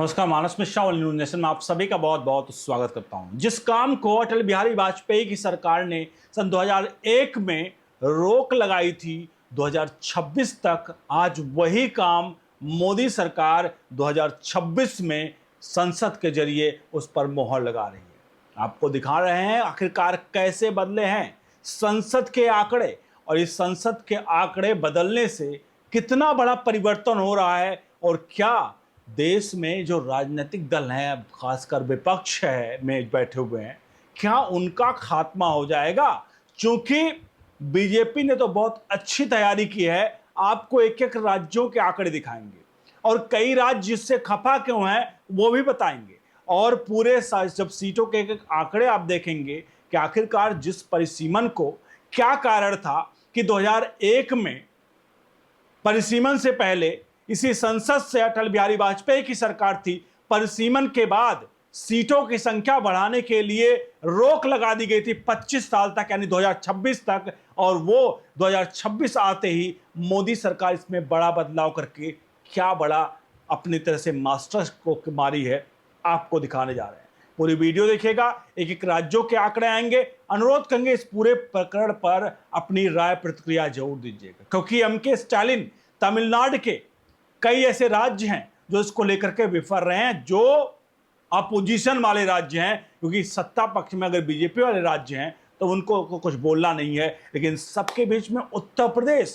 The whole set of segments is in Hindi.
नमस्कार, मानस मिश्रा और न्यूज नेशन में आप सभी का बहुत बहुत स्वागत करता हूं। जिस काम को अटल बिहारी वाजपेयी की सरकार ने सन 2001 में रोक लगाई थी 2026 तक, आज वही काम मोदी सरकार 2026 में संसद के जरिए उस पर मोहर लगा रही है। आपको दिखा रहे हैं आखिरकार कैसे बदले हैं संसद के आंकड़े, और इस संसद के आंकड़े बदलने से कितना बड़ा परिवर्तन हो रहा है, और क्या देश में जो राजनीतिक दल हैं, खासकर विपक्ष है में बैठे हुए हैं, क्या उनका खात्मा हो जाएगा? क्योंकि बीजेपी ने तो बहुत अच्छी तैयारी की है। आपको एक एक राज्यों के आंकड़े दिखाएंगे और कई राज्य जिससे खफा क्यों हैं वो भी बताएंगे। और पूरे जब सीटों के एक एक आंकड़े आप देखेंगे कि आखिरकार जिस परिसीमन को, क्या कारण था कि 2001 में परिसीमन से पहले इसी संसद से अटल बिहारी वाजपेयी की सरकार थी, परिसीमन के बाद सीटों की संख्या बढ़ाने के लिए रोक लगा दी गई थी 25 साल तक, यानी 2026 तक। और वो 2026 आते ही मोदी सरकार इसमें बड़ा बदलाव करके क्या बड़ा अपनी तरह से मास्टर को मारी है, आपको दिखाने जा रहे हैं। पूरी वीडियो देखिएगा, एक एक राज्यों के आंकड़े आएंगे। अनुरोध करेंगे इस पूरे प्रकरण पर अपनी राय प्रतिक्रिया जरूर दीजिएगा, क्योंकि एमके स्टालिन तमिलनाडु के कई ऐसे राज्य हैं जो इसको लेकर के विफर रहे हैं, जो अपोजिशन वाले राज्य हैं। क्योंकि सत्ता पक्ष में अगर बीजेपी वाले राज्य हैं तो उनको कुछ बोलना नहीं है, लेकिन सबके बीच में उत्तर प्रदेश,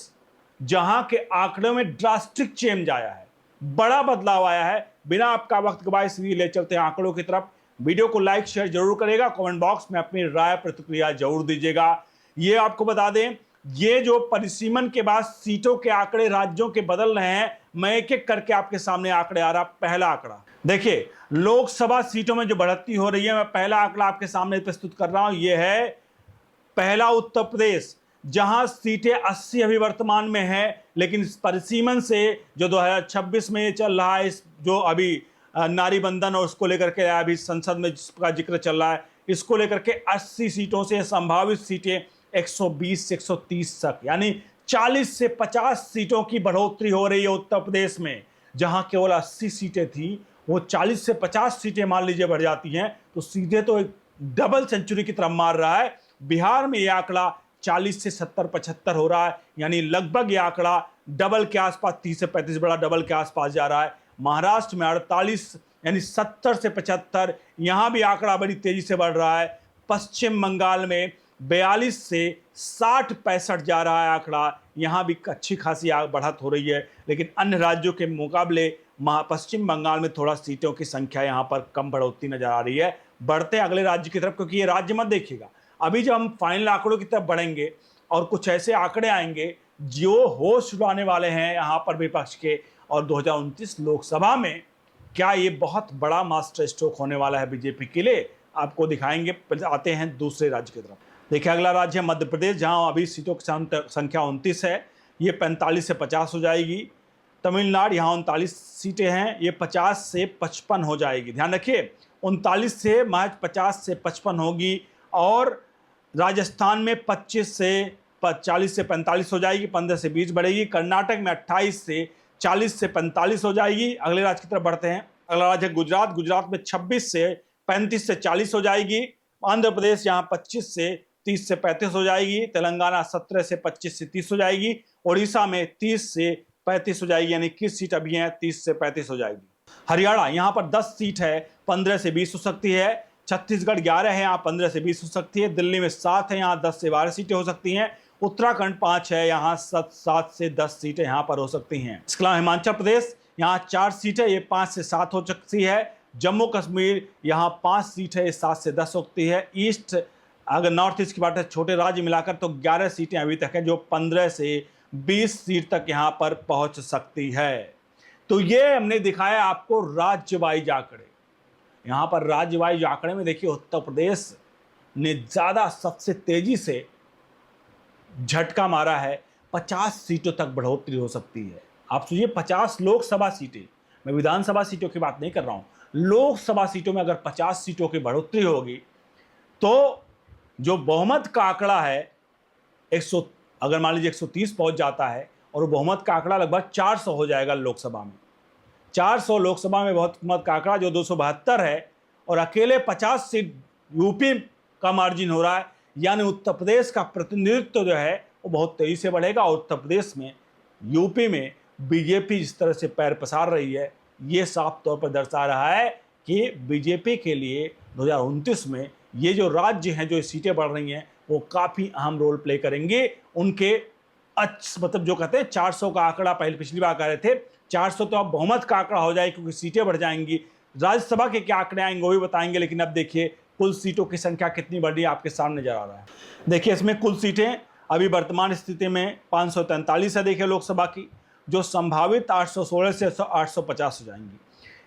जहां के आंकड़ों में ड्रास्टिक चेंज आया है, बड़ा बदलाव आया है। बिना आपका वक्त गवाए सीधे ले चलते हैं आंकड़ों की तरफ। वीडियो को लाइक शेयर जरूर करेगा, कमेंट बॉक्स में अपनी राय प्रतिक्रिया जरूर दीजिएगा। ये आपको बता दें, ये जो परिसीमन के बाद सीटों के आंकड़े राज्यों के बदल रहे हैं, मैं एक एक करके आपके सामने आंकड़े आ रहा। पहला आंकड़ा देखिए, लोकसभा सीटों में जो बढ़ोतरी हो रही है, मैं पहला आंकड़ा आपके सामने प्रस्तुत कर रहा हूं। यह है पहला उत्तर प्रदेश, जहां सीटें 80 अभी वर्तमान में है, लेकिन इस परिसीमन से जो 2026 में चल रहा है, इस जो अभी नारी बंधन और उसको लेकर के अभी संसद में जिसका जिक्र चल रहा है, इसको लेकर के 80 सीटों से संभावित सीटें 120 से 130 तक, यानी 40 से 50 सीटों की बढ़ोतरी हो रही है उत्तर प्रदेश में। जहां केवल 80 सीटें थी, वो 40 से 50 सीटें मान लीजिए बढ़ जाती हैं, तो सीधे तो एक डबल सेंचुरी की तरफ मार रहा है। बिहार में यह आंकड़ा 40 से 70-75 हो रहा है, यानी लगभग यह आंकड़ा डबल के आसपास, 30 से 35 बड़ा डबल के आसपास जा रहा है। महाराष्ट्र में 48, यानी 70 से 75, यहां भी आंकड़ा बड़ी तेजी से बढ़ रहा है। पश्चिम बंगाल में 42 से 60-65 जा रहा है आंकड़ा, यहां भी अच्छी खासी बढ़त हो रही है। लेकिन अन्य राज्यों के मुकाबले पश्चिम बंगाल में थोड़ा सीटों की संख्या यहां पर कम बढ़ोतरी नजर आ रही है। बढ़ते अगले राज्य की तरफ, क्योंकि ये राज्य मत देखिएगा, अभी जब हम फाइनल आंकड़ों की तरफ बढ़ेंगे और कुछ ऐसे आंकड़े आएंगे जो होश उड़ाने वाले हैं यहां पर विपक्ष के। और 2029 लोकसभा में क्या ये बहुत बड़ा मास्टर स्ट्रोक होने वाला है बीजेपी के लिए, आपको दिखाएंगे। आते हैं दूसरे राज्य की तरफ। देखिए, अगला राज्य है मध्य प्रदेश, जहां अभी सीटों की संख्या 29 है, ये 45 से 50 हो जाएगी। तमिलनाडु, यहाँ 39 सीटें हैं, ये 50 से 55 हो जाएगी। ध्यान रखिए, 39 से महज 50 से 55 होगी। और राजस्थान में 25 से 40 से 45 हो जाएगी, 15 से 20 बढ़ेगी। कर्नाटक में 28 से 40 से 45 हो जाएगी। अगले राज्य की तरफ बढ़ते हैं। अगला राज्य है गुजरात, गुजरात में 26 से 35 से 40 हो जाएगी। आंध्र प्रदेश यहाँ 25 से 30 से 35 हो जाएगी। तेलंगाना 17 से 25 से 30 हो जाएगी। उड़ीसा में 30 से 35 हो जाएगी, यानी 21 सीट अभी हैं, 30 से 35 हो जाएगी। हरियाणा यहाँ पर 10 सीट है, 15 से 20 हो सकती है। छत्तीसगढ़ 11 है, यहाँ 15 से 20 हो सकती है। दिल्ली में 7 है, यहाँ 10 से 12 सीटें हो सकती हैं। उत्तराखंड 5 है, यहाँ 7 से 10 सीटें यहाँ पर हो सकती हैं। इसके अलावा हिमाचल प्रदेश यहाँ 4 सीट है, ये 5 से 7 हो सकती है। जम्मू कश्मीर यहाँ 5 सीट है, 7 से 10 होती है। ईस्ट, अगर नॉर्थ ईस्ट की बात है, छोटे राज्य मिलाकर तो 11 सीटें अभी तक हैं, जो 15 से 20 सीट तक यहाँ पर पहुंच सकती है। तो ये हमने दिखाया आपको राज्य वाइज आंकड़े। यहाँ पर राज्य वाइज आंकड़े में देखिए, उत्तर प्रदेश ने ज़्यादा सबसे तेजी से झटका मारा है। 50 सीटों तक बढ़ोतरी हो सकती है। आप सोचिए, 50 लोकसभा सीटें, मैं विधानसभा सीटों की बात नहीं कर रहा हूँ, लोकसभा सीटों में अगर 50 सीटों की बढ़ोतरी होगी तो जो बहुमत का आंकड़ा है 100, अगर मान लीजिए 130 पहुंच जाता है, और बहुमत का आंकड़ा लगभग 400 हो जाएगा लोकसभा में। 400 लोकसभा में बहुमत का आंकड़ा जो 272 है, और अकेले 50 सीट यूपी का मार्जिन हो रहा है, यानी उत्तर प्रदेश का प्रतिनिधित्व जो है वो बहुत तेजी से बढ़ेगा। और उत्तर प्रदेश में, यूपी में बीजेपी जिस तरह से पैर पसार रही है, ये साफ तौर पर दर्शा रहा है कि बीजेपी के लिए 2029 में ये जो राज्य हैं, जो सीटें बढ़ रही हैं, वो काफ़ी अहम रोल प्ले करेंगे। उनके मतलब जो कहते हैं 400 का आंकड़ा पहले पिछली बार कह रहे थे, 400 तो अब बहुमत का आंकड़ा हो जाए क्योंकि सीटें बढ़ जाएंगी। राज्यसभा के क्या आंकड़े आएंगे वो भी बताएंगे, लेकिन अब देखिए कुल सीटों की संख्या कितनी बढ़ रही है आपके सामने नजर आ रहा है। देखिए इसमें कुल सीटें अभी वर्तमान स्थिति में 543 है देखिए लोकसभा की, जो संभावित 816 से 850 हो जाएंगी,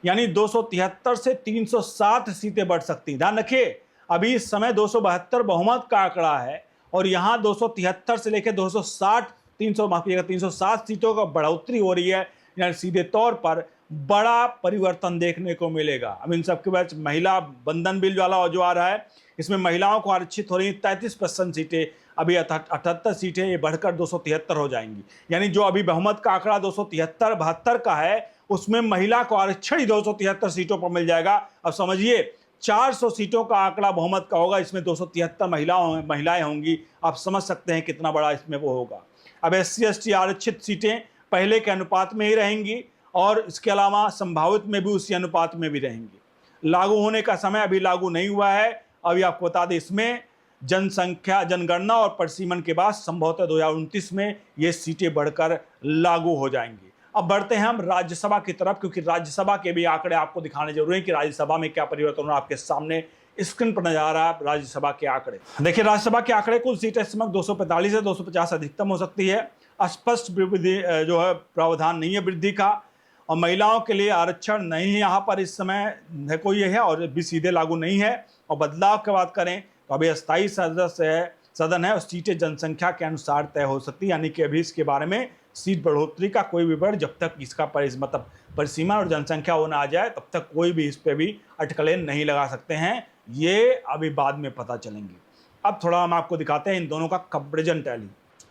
यानी 273 से 307 सीटें बढ़ सकती हैं। ध्यान रखिए अभी इस समय 272 बहुमत का आंकड़ा है और यहाँ 273 से लेकर 260 307 सीटों का बढ़ोतरी हो रही है, यानी सीधे तौर पर बड़ा परिवर्तन देखने को मिलेगा। अब इन सबके बीच महिला बंधन बिल वाला जो आ रहा है, इसमें महिलाओं को आरक्षित हो रही 33% सीटें, अभी 78 सीटें ये बढ़कर 273 हो जाएंगी, यानी जो अभी बहुमत का आंकड़ा 273-72 का है, उसमें महिला को आरक्षण ही 273 सीटों पर मिल जाएगा। अब समझिए 400 सीटों का आंकड़ा बहुमत का होगा, इसमें 273 महिलाएं होंगी। आप समझ सकते हैं कितना बड़ा इसमें वो होगा। अब SC/ST आरक्षित सीटें पहले के अनुपात में ही रहेंगी और इसके अलावा संभावित में भी उसी अनुपात में भी रहेंगी। लागू होने का समय अभी लागू नहीं हुआ है। अभी आपको बता दें इसमें जनगणना और परिसीमन के बाद संभवतः 2029 में ये सीटें बढ़कर लागू हो जाएंगी। अब बढ़ते हैं हम राज्यसभा की तरफ, क्योंकि राज्यसभा के भी आंकड़े आपको दिखाने जरूरी है कि राज्यसभा में क्या परिवर्तन हो रहा है। आपके सामने स्क्रीन पर नजर आ रहा है राज्यसभा के आंकड़े। देखिए राज्यसभा के आंकड़े, कुल सीटें इस समय 245 से 250 अधिकतम हो सकती है। स्पष्ट वृद्धि जो है प्रावधान नहीं है वृद्धि का, और महिलाओं के लिए आरक्षण नहीं है यहाँ पर इस समय है कोई है, और भी सीधे लागू नहीं है। और बदलाव की बात करें तो अभी अस्थायी सदन है और सीटें जनसंख्या के अनुसार तय हो सकती है, यानी कि अभी इसके बारे में सीट बढ़ोतरी का कोई विवरण जब तक इसका मतलब परिसीमन और जनसंख्या होना आ जाए तब तक कोई भी इस पर भी अटकलें नहीं लगा सकते हैं। ये अभी बाद में पता चलेंगी। अब थोड़ा हम आपको दिखाते हैं इन दोनों का कंपैरिजन टैली।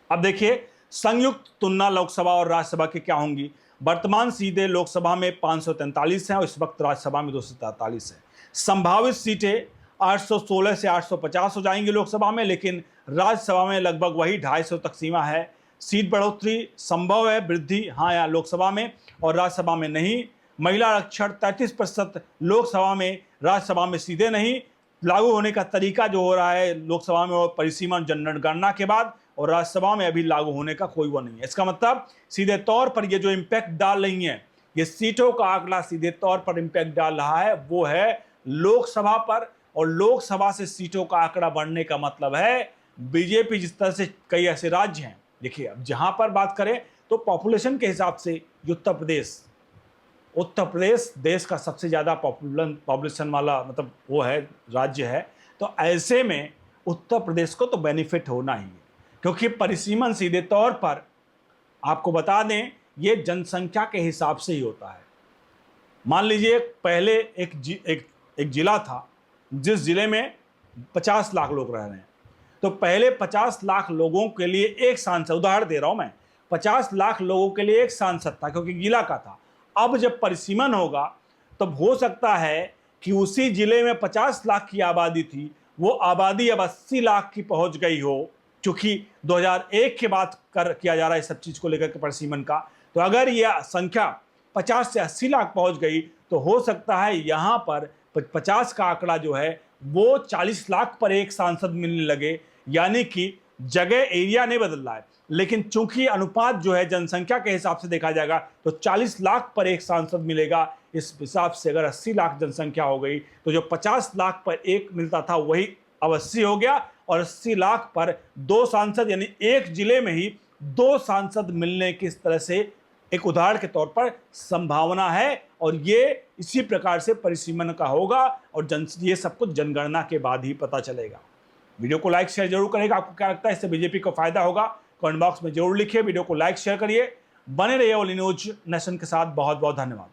अब देखिए संयुक्त तुलना लोकसभा और राज्यसभा की क्या होंगी। वर्तमान सीटें लोकसभा में 543 हैं और इस वक्त राज्यसभा में 243 है। संभावित सीटें 816 से 850 हो जाएंगी लोकसभा में, लेकिन राज्यसभा में लगभग वही 250 तक सीमा है। सीट बढ़ोतरी संभव है, वृद्धि हाँ या लोकसभा में और राज्यसभा में नहीं। महिला आरक्षण 33% लोकसभा में, राज्यसभा में सीधे नहीं। लागू होने का तरीका जो हो रहा है लोकसभा में और परिसीमन जनगणना के बाद, और राज्यसभा में अभी लागू होने का कोई वो नहीं है। इसका मतलब सीधे तौर पर ये जो इम्पैक्ट डाल रही हैं, ये सीटों का आंकड़ा सीधे तौर पर इम्पैक्ट डाल रहा है वो है लोकसभा पर, और लोकसभा से सीटों का आंकड़ा बढ़ने का मतलब है बीजेपी जिस तरह से कई ऐसे राज्य हैं। देखिए अब जहां पर बात करें तो पॉपुलेशन के हिसाब से उत्तर प्रदेश देश का सबसे ज़्यादा पॉपुलेशन वाला मतलब वो है राज्य है, तो ऐसे में उत्तर प्रदेश को तो बेनिफिट होना ही है, क्योंकि परिसीमन सीधे तौर पर आपको बता दें ये जनसंख्या के हिसाब से ही होता है। मान लीजिए पहले एक जिला था जिस जिले में 50 लाख लोग रह रहे हैं, तो पहले 50 लाख लोगों के लिए एक सांसद, उदाहरण दे रहा हूं मैं, 50 लाख लोगों के लिए एक सांसद था क्योंकि जिला का था। अब जब परिसीमन होगा तब हो सकता है कि उसी जिले में 50 लाख की आबादी थी, वो आबादी अब 80 लाख की पहुंच गई हो, क्योंकि 2001 के बाद किया जा रहा है इस सब चीज़ को लेकर के परिसीमन का। तो अगर यह संख्या 50 से 80 लाख पहुंच गई तो हो सकता है यहाँ पर 50 का आंकड़ा जो है वो 40 लाख पर एक सांसद मिलने लगे, यानी कि जगह एरिया नहीं बदल रहा है, लेकिन चूंकि अनुपात जो है जनसंख्या के हिसाब से देखा जाएगा तो 40 लाख पर एक सांसद मिलेगा। इस हिसाब से अगर 80 लाख जनसंख्या हो गई तो जो 50 लाख पर एक मिलता था वही अब 80 हो गया, और 80 लाख पर 2 सांसद, यानी एक जिले में ही 2 सांसद मिलने की इस तरह से एक उदाहरण के तौर पर संभावना है। और ये इसी प्रकार से परिसीमन का होगा और ये सब कुछ जनगणना के बाद ही पता चलेगा। वीडियो को लाइक शेयर जरूर करेगा। आपको क्या लगता है इससे बीजेपी को फायदा होगा? कमेंट बॉक्स में जरूर लिखिए। वीडियो को लाइक शेयर करिए। बने रहिए ओनली न्यूज नेशन के साथ। बहुत बहुत धन्यवाद।